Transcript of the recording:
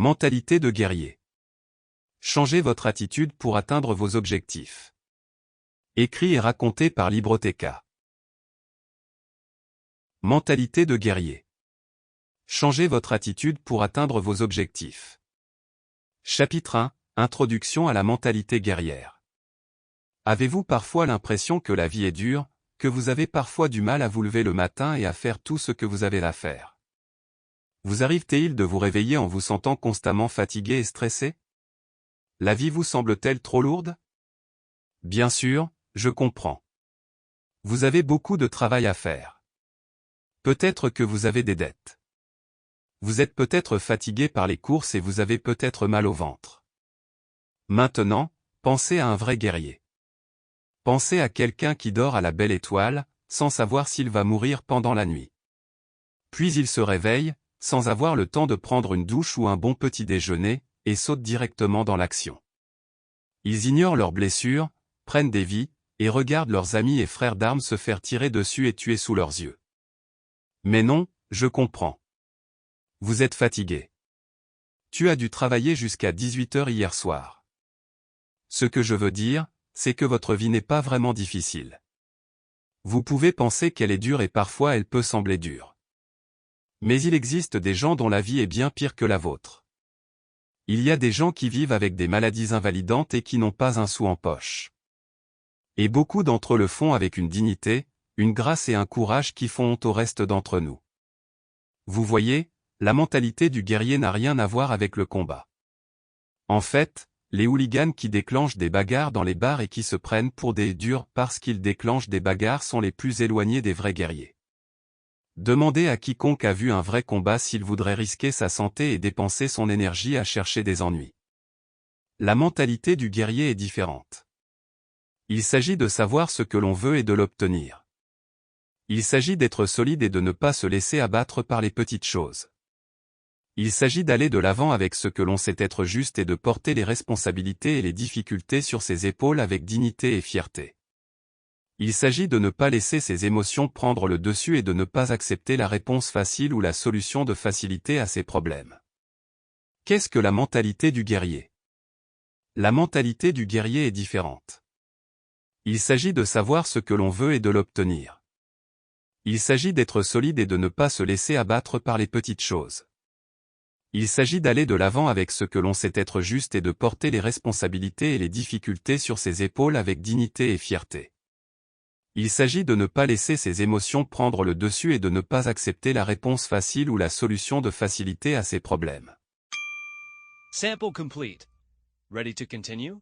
Mentalité de guerrier. Changez votre attitude pour atteindre vos objectifs. Écrit et raconté par Libroteca. Mentalité de guerrier. Changez votre attitude pour atteindre vos objectifs. Chapitre 1. Introduction à la mentalité guerrière. Avez-vous parfois l'impression que la vie est dure, que vous avez parfois du mal à vous lever le matin et à faire tout ce que vous avez à faire? Vous arrive-t-il de vous réveiller en vous sentant constamment fatigué et stressé? La vie vous semble-t-elle trop lourde? Bien sûr, je comprends. Vous avez beaucoup de travail à faire. Peut-être que vous avez des dettes. Vous êtes peut-être fatigué par les courses et vous avez peut-être mal au ventre. Maintenant, pensez à un vrai guerrier. Pensez à quelqu'un qui dort à la belle étoile, sans savoir s'il va mourir pendant la nuit. Puis il se réveille, sans avoir le temps de prendre une douche ou un bon petit déjeuner, et saute directement dans l'action. Ils ignorent leurs blessures, prennent des vies, et regardent leurs amis et frères d'armes se faire tirer dessus et tuer sous leurs yeux. Mais non, je comprends. Vous êtes fatigué. Tu as dû travailler jusqu'à 18 h hier soir. Ce que je veux dire, c'est que votre vie n'est pas vraiment difficile. Vous pouvez penser qu'elle est dure et parfois elle peut sembler dure. Mais il existe des gens dont la vie est bien pire que la vôtre. Il y a des gens qui vivent avec des maladies invalidantes et qui n'ont pas un sou en poche. Et beaucoup d'entre eux le font avec une dignité, une grâce et un courage qui font honte au reste d'entre nous. Vous voyez, la mentalité du guerrier n'a rien à voir avec le combat. En fait, les hooligans qui déclenchent des bagarres dans les bars et qui se prennent pour des durs parce qu'ils déclenchent des bagarres sont les plus éloignés des vrais guerriers. Demandez à quiconque a vu un vrai combat s'il voudrait risquer sa santé et dépenser son énergie à chercher des ennuis. La mentalité du guerrier est différente. Il s'agit de savoir ce que l'on veut et de l'obtenir. Il s'agit d'être solide et de ne pas se laisser abattre par les petites choses. Il s'agit d'aller de l'avant avec ce que l'on sait être juste et de porter les responsabilités et les difficultés sur ses épaules avec dignité et fierté. Il s'agit de ne pas laisser ses émotions prendre le dessus et de ne pas accepter la réponse facile ou la solution de facilité à ses problèmes. Qu'est-ce que la mentalité du guerrier? La mentalité du guerrier est différente. Il s'agit de savoir ce que l'on veut et de l'obtenir. Il s'agit d'être solide et de ne pas se laisser abattre par les petites choses. Il s'agit d'aller de l'avant avec ce que l'on sait être juste et de porter les responsabilités et les difficultés sur ses épaules avec dignité et fierté. Il s'agit de ne pas laisser ses émotions prendre le dessus et de ne pas accepter la réponse facile ou la solution de facilité à ses problèmes. Sample complete. Ready to continue?